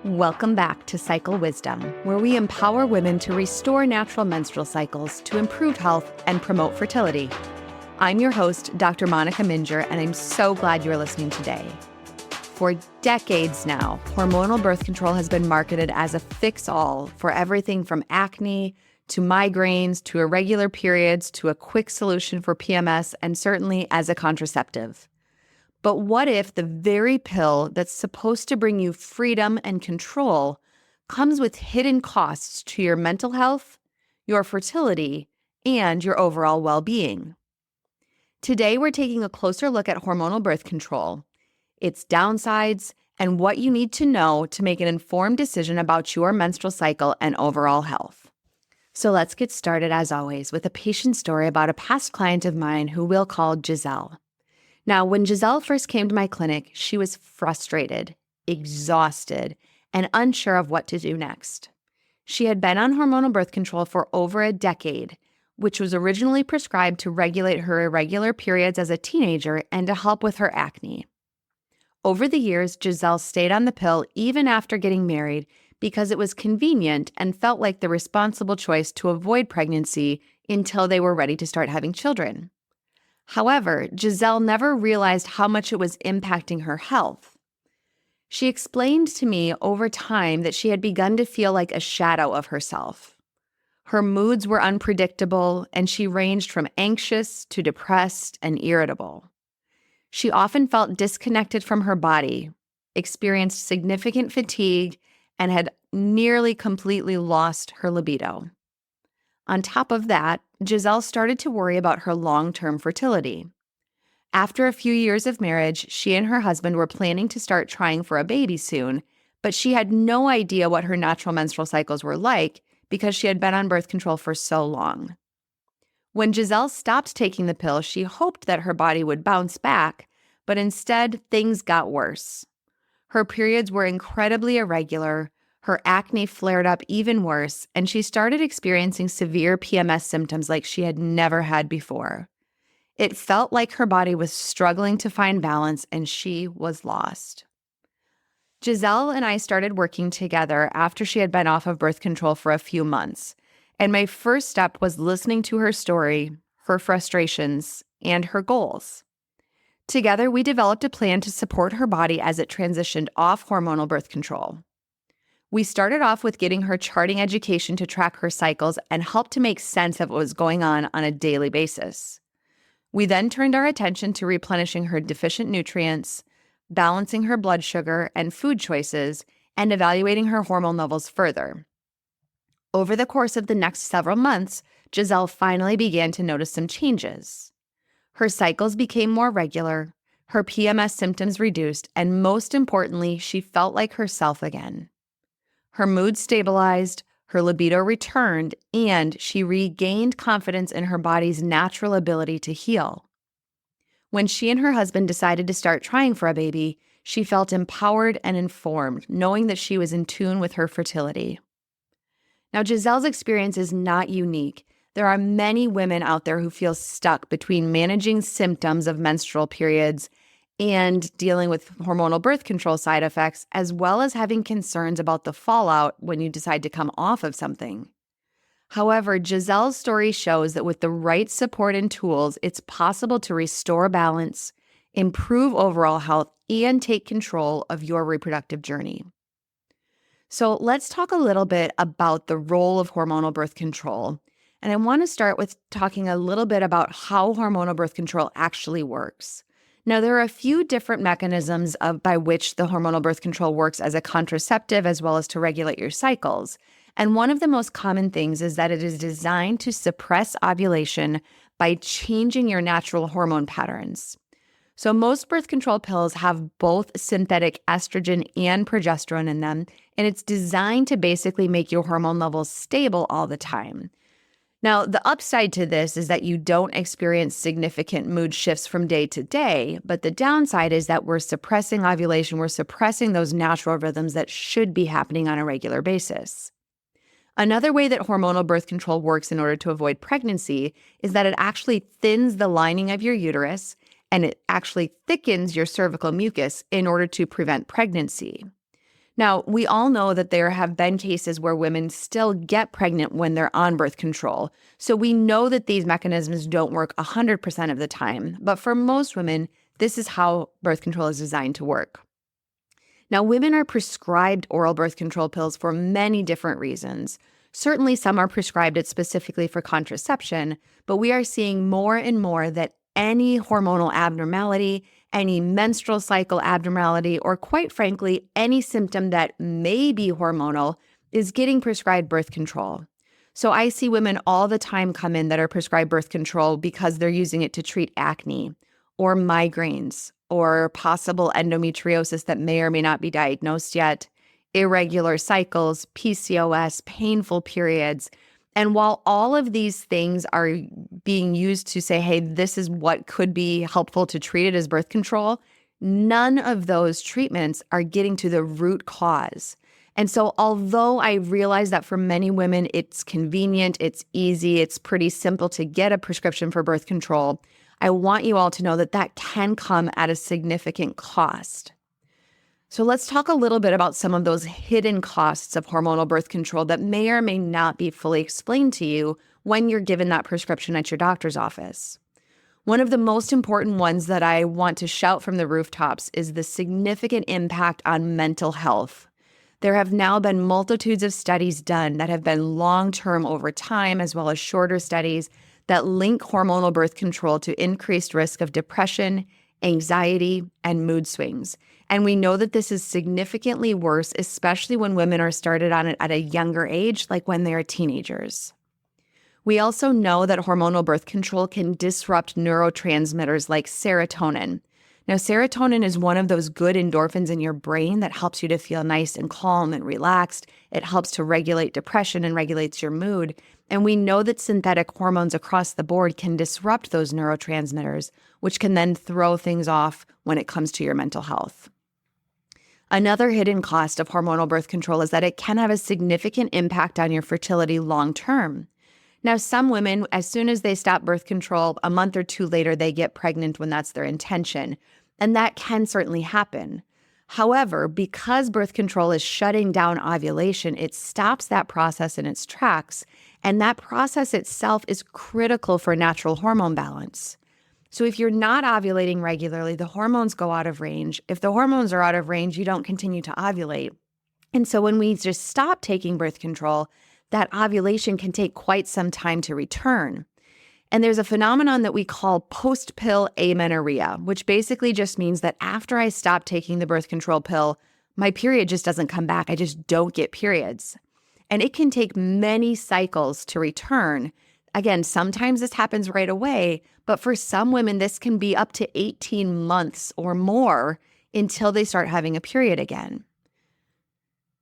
Welcome back to Cycle Wisdom, where we empower women to restore natural menstrual cycles to improve health and promote fertility. I'm your host, Dr. Monica Minjeur, and I'm so glad you're listening today. For decades now, hormonal birth control has been marketed as a fix-all for everything from acne to migraines to irregular periods to a quick solution for PMS and certainly as a contraceptive. But what if the very pill that's supposed to bring you freedom and control comes with hidden costs to your mental health, your fertility, and your overall well-being? Today, we're taking a closer look at hormonal birth control, its downsides, and what you need to know to make an informed decision about your menstrual cycle and overall health. So let's get started, as always, with a patient story about a past client of mine who we'll call Giselle. Now, when Giselle first came to my clinic, she was frustrated, exhausted, and unsure of what to do next. She had been on hormonal birth control for over a decade, which was originally prescribed to regulate her irregular periods as a teenager and to help with her acne. Over the years, Giselle stayed on the pill even after getting married because it was convenient and felt like the responsible choice to avoid pregnancy until they were ready to start having children. However, Giselle never realized how much it was impacting her health. She explained to me over time that she had begun to feel like a shadow of herself. Her moods were unpredictable, and she ranged from anxious to depressed and irritable. She often felt disconnected from her body, experienced significant fatigue, and had nearly completely lost her libido. On top of that, Giselle started to worry about her long-term fertility. After a few years of marriage, she and her husband were planning to start trying for a baby soon, but she had no idea what her natural menstrual cycles were like because she had been on birth control for so long. When Giselle stopped taking the pill, she hoped that her body would bounce back, but instead, things got worse. Her periods were incredibly irregular, her acne flared up even worse, and she started experiencing severe PMS symptoms like she had never had before. It felt like her body was struggling to find balance and she was lost. Giselle and I started working together after she had been off of birth control for a few months, and my first step was listening to her story, her frustrations, and her goals. Together, we developed a plan to support her body as it transitioned off hormonal birth control. We started off with getting her charting education to track her cycles and help to make sense of what was going on a daily basis. We then turned our attention to replenishing her deficient nutrients, balancing her blood sugar and food choices, and evaluating her hormone levels further. Over the course of the next several months, Giselle finally began to notice some changes. Her cycles became more regular, her PMS symptoms reduced, and most importantly, she felt like herself again. Her mood stabilized, her libido returned, and she regained confidence in her body's natural ability to heal. When she and her husband decided to start trying for a baby, she felt empowered and informed, knowing that she was in tune with her fertility. Now, Giselle's experience is not unique. There are many women out there who feel stuck between managing symptoms of menstrual periods and dealing with hormonal birth control side effects, as well as having concerns about the fallout when you decide to come off of something. However, Giselle's story shows that with the right support and tools, it's possible to restore balance, improve overall health, and take control of your reproductive journey. So let's talk a little bit about the role of hormonal birth control. And I want to start with talking a little bit about how hormonal birth control actually works. Now, there are a few different mechanisms by which the hormonal birth control works as a contraceptive as well as to regulate your cycles. And one of the most common things is that it is designed to suppress ovulation by changing your natural hormone patterns. So most birth control pills have both synthetic estrogen and progesterone in them, and it's designed to basically make your hormone levels stable all the time. Now, the upside to this is that you don't experience significant mood shifts from day to day, but the downside is that we're suppressing ovulation, we're suppressing those natural rhythms that should be happening on a regular basis. Another way that hormonal birth control works in order to avoid pregnancy is that it actually thins the lining of your uterus and it actually thickens your cervical mucus in order to prevent pregnancy. Now, we all know that there have been cases where women still get pregnant when they're on birth control. So we know that these mechanisms don't work 100% of the time. But for most women, this is how birth control is designed to work. Now, women are prescribed oral birth control pills for many different reasons. Certainly, some are prescribed it specifically for contraception, but we are seeing more and more that any hormonal abnormality, any menstrual cycle abnormality, or quite frankly, any symptom that may be hormonal is getting prescribed birth control. So I see women all the time come in that are prescribed birth control because they're using it to treat acne or migraines or possible endometriosis that may or may not be diagnosed yet, irregular cycles, PCOS, painful periods. And while all of these things are being used to say, hey, this is what could be helpful to treat it as birth control, none of those treatments are getting to the root cause. And so although I realize that for many women, it's convenient, it's easy, it's pretty simple to get a prescription for birth control, I want you all to know that that can come at a significant cost. So let's talk a little bit about some of those hidden costs of hormonal birth control that may or may not be fully explained to you when you're given that prescription at your doctor's office. One of the most important ones that I want to shout from the rooftops is the significant impact on mental health. There have now been multitudes of studies done that have been long-term over time, as well as shorter studies that link hormonal birth control to increased risk of depression, anxiety, and mood swings. And we know that this is significantly worse, especially when women are started on it at a younger age, like when they are teenagers. We also know that hormonal birth control can disrupt neurotransmitters like serotonin. Now, serotonin is one of those good endorphins in your brain that helps you to feel nice and calm and relaxed. It helps to regulate depression and regulates your mood. And we know that synthetic hormones across the board can disrupt those neurotransmitters, which can then throw things off when it comes to your mental health. Another hidden cost of hormonal birth control is that it can have a significant impact on your fertility long term. Now, some women, as soon as they stop birth control, a month or two later, they get pregnant when that's their intention. And that can certainly happen. However, because birth control is shutting down ovulation, it stops that process in its tracks. And that process itself is critical for natural hormone balance. So if you're not ovulating regularly, the hormones go out of range. If the hormones are out of range, you don't continue to ovulate. And so when we just stop taking birth control, that ovulation can take quite some time to return. And there's a phenomenon that we call post-pill amenorrhea, which basically just means that after I stop taking the birth control pill, my period just doesn't come back. I just don't get periods. And it can take many cycles to return. Again, sometimes this happens right away, but for some women, this can be up to 18 months or more until they start having a period again.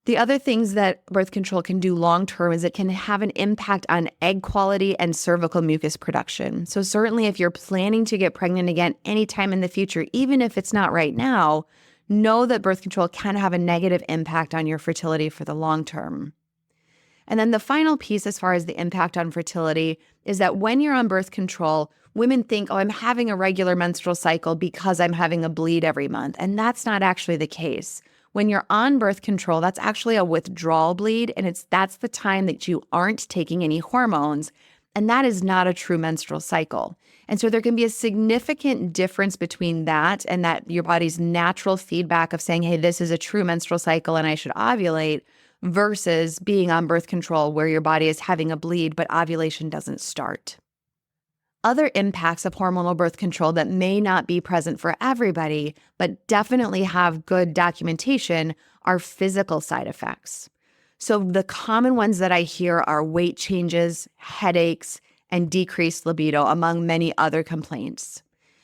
The other things that birth control can do long-term is it can have an impact on egg quality and cervical mucus production. So certainly if you're planning to get pregnant again anytime in the future, even if it's not right now, know that birth control can have a negative impact on your fertility for the long term. And then the final piece as far as the impact on fertility is that when you're on birth control, women think, oh, I'm having a regular menstrual cycle because I'm having a bleed every month. And that's not actually the case. When you're on birth control, that's actually a withdrawal bleed, and that's the time that you aren't taking any hormones, and that is not a true menstrual cycle. And so there can be a significant difference between that and that your body's natural feedback of saying, hey, this is a true menstrual cycle and I should ovulate, versus being on birth control where your body is having a bleed, but ovulation doesn't start. Other impacts of hormonal birth control that may not be present for everybody, but definitely have good documentation, are physical side effects. So the common ones that I hear are weight changes, headaches, and decreased libido, among many other complaints.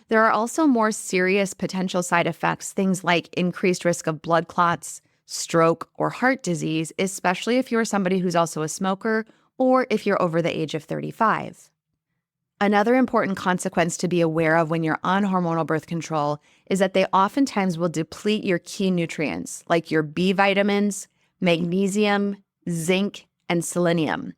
There are also more serious potential side effects, things like increased risk of blood clots, stroke, or heart disease, especially if you're somebody who's also a smoker or if you're over the age of 35. Another important consequence to be aware of when you're on hormonal birth control is that they oftentimes will deplete your key nutrients like your B vitamins, magnesium, zinc, and selenium.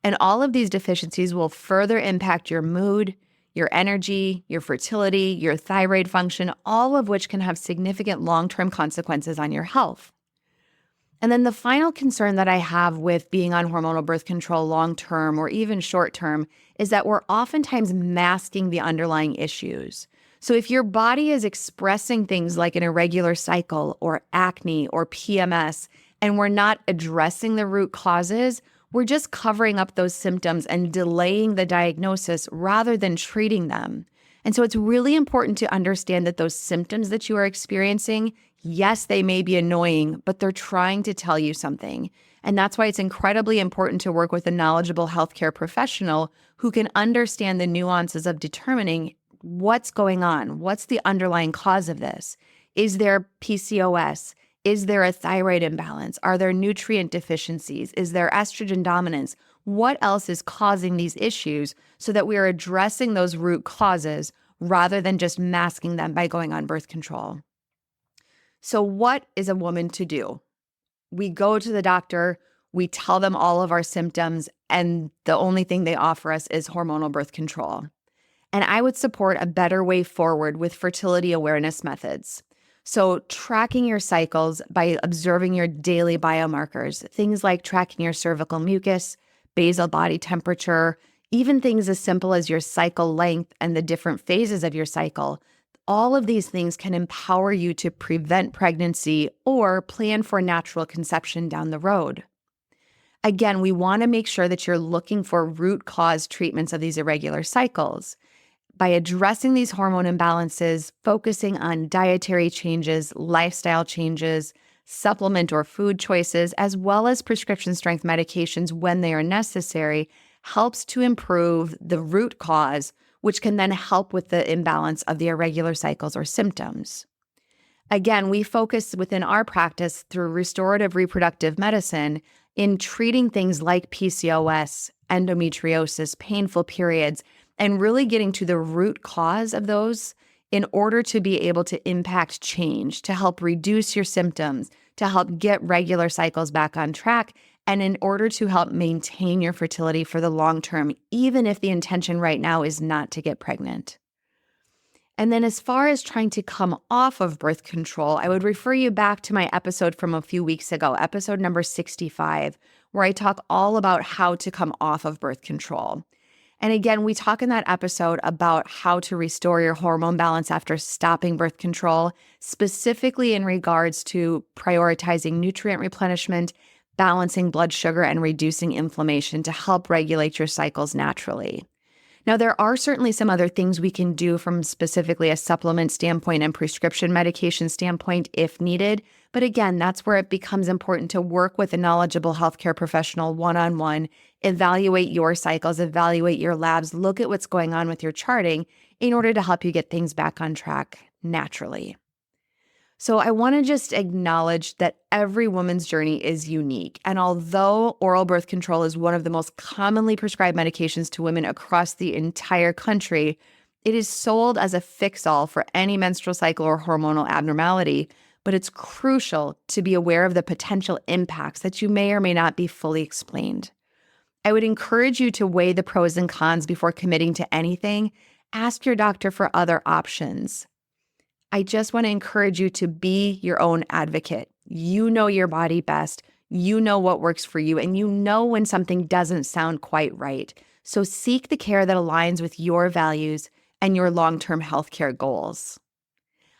And all of these deficiencies will further impact your mood, your energy, your fertility, your thyroid function, all of which can have significant long-term consequences on your health. And then the final concern that I have with being on hormonal birth control long-term or even short-term is that we're oftentimes masking the underlying issues. So if your body is expressing things like an irregular cycle or acne or PMS, and we're not addressing the root causes, we're just covering up those symptoms and delaying the diagnosis rather than treating them. And so it's really important to understand that those symptoms that you are experiencing, yes, they may be annoying, but they're trying to tell you something. And that's why it's incredibly important to work with a knowledgeable healthcare professional who can understand the nuances of determining what's going on. What's the underlying cause of this? Is there PCOS? Is there a thyroid imbalance? Are there nutrient deficiencies? Is there estrogen dominance? What else is causing these issues so that we are addressing those root causes rather than just masking them by going on birth control? So what is a woman to do? We go to the doctor, we tell them all of our symptoms, and the only thing they offer us is hormonal birth control. And I would support a better way forward with fertility awareness methods. So tracking your cycles by observing your daily biomarkers, things like tracking your cervical mucus, basal body temperature, even things as simple as your cycle length and the different phases of your cycle. All of these things can empower you to prevent pregnancy or plan for natural conception down the road. Again, we want to make sure that you're looking for root cause treatments of these irregular cycles. By addressing these hormone imbalances, focusing on dietary changes, lifestyle changes, supplement or food choices, as well as prescription strength medications when they are necessary, helps to improve the root cause, which can then help with the imbalance of the irregular cycles or symptoms. Again, we focus within our practice through restorative reproductive medicine in treating things like PCOS, endometriosis, painful periods, and really getting to the root cause of those in order to be able to impact change, to help reduce your symptoms, to help get regular cycles back on track, and in order to help maintain your fertility for the long term, even if the intention right now is not to get pregnant. And then as far as trying to come off of birth control, I would refer you back to my episode from a few weeks ago, episode number 65, where I talk all about how to come off of birth control. And again, we talk in that episode about how to restore your hormone balance after stopping birth control, specifically in regards to prioritizing nutrient replenishment, balancing blood sugar, and reducing inflammation to help regulate your cycles naturally. Now, there are certainly some other things we can do from specifically a supplement standpoint and prescription medication standpoint if needed. But again, that's where it becomes important to work with a knowledgeable healthcare professional one-on-one, evaluate your cycles, evaluate your labs, look at what's going on with your charting in order to help you get things back on track naturally. So I want to just acknowledge that every woman's journey is unique. And although oral birth control is one of the most commonly prescribed medications to women across the entire country, it is sold as a fix-all for any menstrual cycle or hormonal abnormality, but it's crucial to be aware of the potential impacts that you may or may not be fully explained. I would encourage you to weigh the pros and cons before committing to anything. Ask your doctor for other options. I just want to encourage you to be your own advocate. You know your body best. You know what works for you, and you know when something doesn't sound quite right. So seek the care that aligns with your values and your long-term healthcare goals.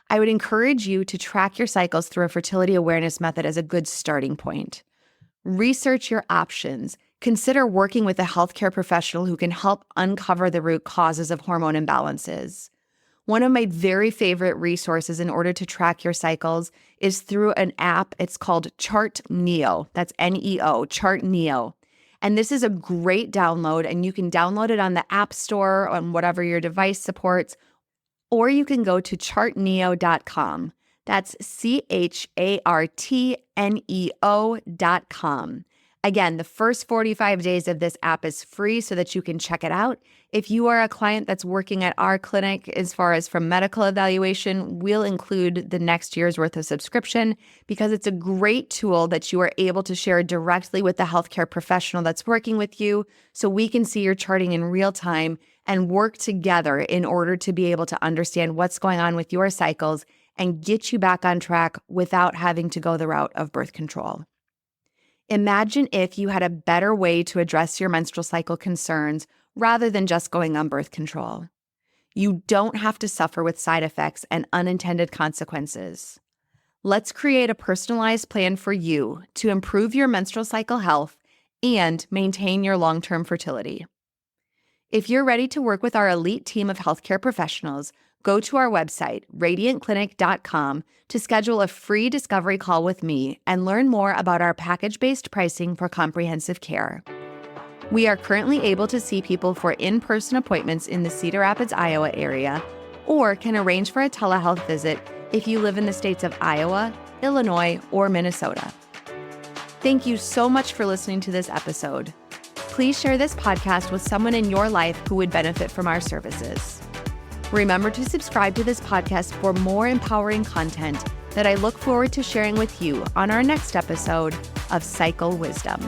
I would encourage you to track your cycles through a fertility awareness method as a good starting point. Research your options. Consider working with a healthcare professional who can help uncover the root causes of hormone imbalances. One of my very favorite resources in order to track your cycles is through an app. It's called Chart Neo. That's Neo, Chart Neo. And this is a great download, and you can download it on the App Store on whatever your device supports, or you can go to chartneo.com. That's CHARTNEO.com. Again, the first 45 days of this app is free so that you can check it out. If you are a client that's working at our clinic, as far as from medical evaluation, we'll include the next year's worth of subscription because it's a great tool that you are able to share directly with the healthcare professional that's working with you so we can see your charting in real time and work together in order to be able to understand what's going on with your cycles and get you back on track without having to go the route of birth control. Imagine if you had a better way to address your menstrual cycle concerns rather than just going on birth control. You don't have to suffer with side effects and unintended consequences. Let's create a personalized plan for you to improve your menstrual cycle health and maintain your long-term fertility. If you're ready to work with our elite team of healthcare professionals, go to our website, radiantclinic.com, to schedule a free discovery call with me and learn more about our package-based pricing for comprehensive care. We are currently able to see people for in-person appointments in the Cedar Rapids, Iowa area, or can arrange for a telehealth visit if you live in the states of Iowa, Illinois, or Minnesota. Thank you so much for listening to this episode. Please share this podcast with someone in your life who would benefit from our services. Remember to subscribe to this podcast for more empowering content that I look forward to sharing with you on our next episode of Cycle Wisdom.